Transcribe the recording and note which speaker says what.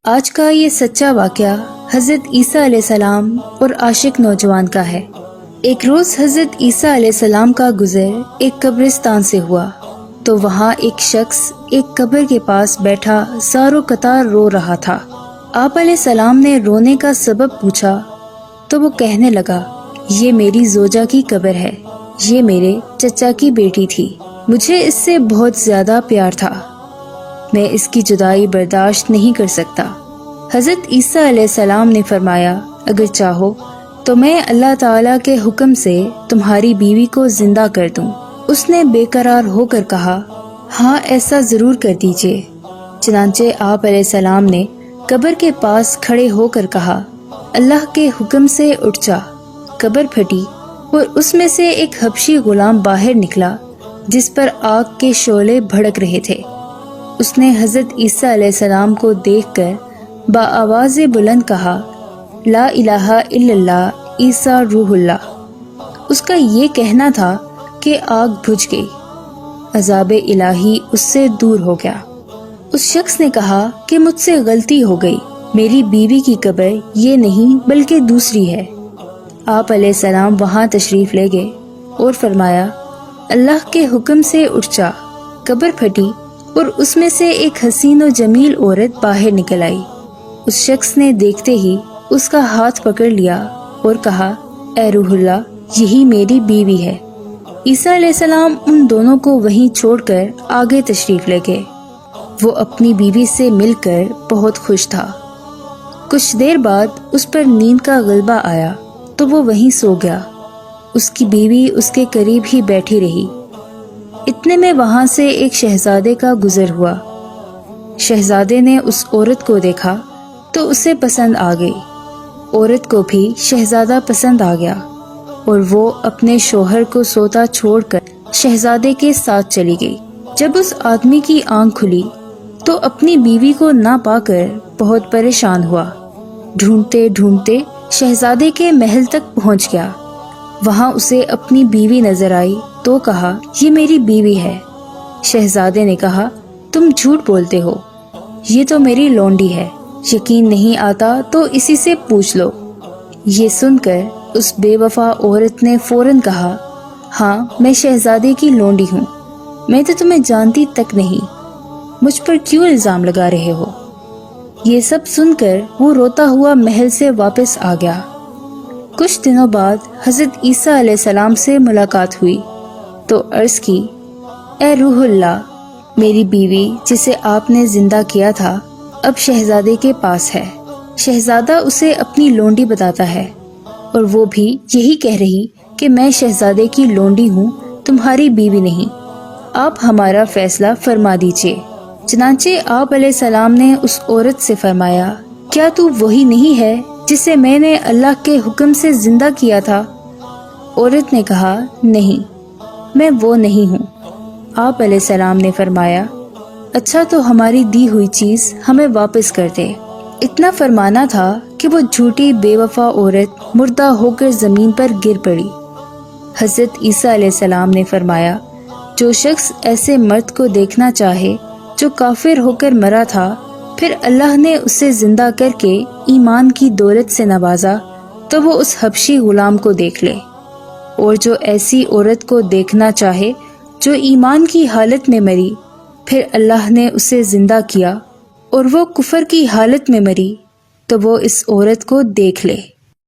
Speaker 1: آج کا یہ سچا واقعہ حضرت عیسیٰ علیہ السلام اور عاشق نوجوان کا ہے۔ ایک روز حضرت عیسیٰ علیہ السلام کا گزر ایک قبرستان سے ہوا تو وہاں ایک شخص ایک قبر کے پاس بیٹھا زارو قطار رو رہا تھا۔ آپ علیہ السلام نے رونے کا سبب پوچھا تو وہ کہنے لگا، یہ میری زوجہ کی قبر ہے، یہ میرے چچا کی بیٹی تھی، مجھے اس سے بہت زیادہ پیار تھا، میں اس کی جدائی برداشت نہیں کر سکتا۔ حضرت عیسیٰ علیہ السلام نے فرمایا، اگر چاہو تو میں اللہ تعالیٰ کے حکم سے تمہاری بیوی کو زندہ کر دوں۔ اس نے بے قرار ہو کر کہا، ہاں ایسا ضرور کر دیجئے۔ چنانچہ آپ علیہ السلام نے قبر کے پاس کھڑے ہو کر کہا، اللہ کے حکم سے اٹھ جا۔ قبر پھٹی اور اس میں سے ایک حبشی غلام باہر نکلا جس پر آگ کے شعلے بھڑک رہے تھے۔ اس نے حضرت عیسیٰ علیہ السلام کو دیکھ کر بآواز بلند کہا، لا الہ الا اللہ عیسیٰ روح اللہ۔ اس کا یہ کہنا تھا کہ آگ بجھ گئی، عذاب الہی اس سے دور ہو گیا۔ اس شخص نے کہا کہ مجھ سے غلطی ہو گئی، میری بیوی کی قبر یہ نہیں بلکہ دوسری ہے۔ آپ علیہ السلام وہاں تشریف لے گئے اور فرمایا، اللہ کے حکم سے اٹھ جا۔ قبر پھٹی اور اس میں سے ایک حسین و جمیل عورت باہر نکل آئی۔ اس شخص نے دیکھتے ہی اس کا ہاتھ پکڑ لیا اور کہا، اے روح اللہ، یہی میری بیوی ہے۔ عیسیٰ علیہ السلام ان دونوں کو وہیں چھوڑ کر آگے تشریف لے گئے۔ وہ اپنی بیوی سے مل کر بہت خوش تھا۔ کچھ دیر بعد اس پر نیند کا غلبہ آیا تو وہ وہیں سو گیا۔ اس کی بیوی اس کے قریب ہی بیٹھی رہی۔ اتنے میں وہاں سے ایک شہزادے کا گزر ہوا۔ شہزادے نے اس عورت کو دیکھا تو اسے پسند آ گئی۔ عورت کو بھی شہزادہ پسند آ گیا اور وہ اپنے شوہر کو سوتا چھوڑ کر شہزادے کے ساتھ چلی گئی۔ جب اس آدمی کی آنکھ کھلی تو اپنی بیوی کو نہ پا کر بہت پریشان ہوا۔ ڈھونڈتے ڈھونڈتے شہزادے کے محل تک پہنچ گیا۔ وہاں اسے اپنی بیوی نظر آئی تو کہا، یہ میری بیوی ہے۔ شہزادے نے کہا، تم جھوٹ بولتے ہو، یہ تو میری لونڈی ہے، یقین نہیں آتا تو اسی سے پوچھ لو۔ یہ سن کر اس بے وفا عورت نے فوراً کہا، ہاں میں شہزادے کی لونڈی ہوں، میں تو تمہیں جانتی تک نہیں، مجھ پر کیوں الزام لگا رہے ہو؟ یہ سب سن کر وہ روتا ہوا محل سے واپس آ گیا۔ کچھ دنوں بعد حضرت عیسیٰ علیہ السلام سے ملاقات ہوئی تو عرض کی، اے روح اللہ، میری بیوی جسے آپ نے زندہ کیا تھا اب شہزادے کے پاس ہے۔ شہزادہ اسے اپنی لونڈی بتاتا ہے اور وہ بھی یہی کہہ رہی کہ میں شہزادے کی لونڈی ہوں، تمہاری بیوی نہیں، آپ ہمارا فیصلہ فرما دیجئے۔ چنانچہ آپ علیہ السلام نے اس عورت سے فرمایا، کیا تو وہی نہیں ہے جسے میں نے اللہ کے حکم سے زندہ کیا تھا؟ عورت نے کہا، نہیں، میں وہ نہیں ہوں۔ آپ علیہ السلام نے فرمایا، اچھا تو ہماری دی ہوئی چیز ہمیں واپس کر دے۔ اتنا فرمانا تھا کہ وہ جھوٹی بے وفا عورت مردہ ہو کر زمین پر گر پڑی۔ حضرت عیسیٰ علیہ السلام نے فرمایا، جو شخص ایسے مرد کو دیکھنا چاہے جو کافر ہو کر مرا تھا، پھر اللہ نے اسے زندہ کر کے ایمان کی دولت سے نوازا، تو وہ اس حبشی غلام کو دیکھ لے۔ اور جو ایسی عورت کو دیکھنا چاہے جو ایمان کی حالت میں مری، پھر اللہ نے اسے زندہ کیا اور وہ کفر کی حالت میں مری، تو وہ اس عورت کو دیکھ لے۔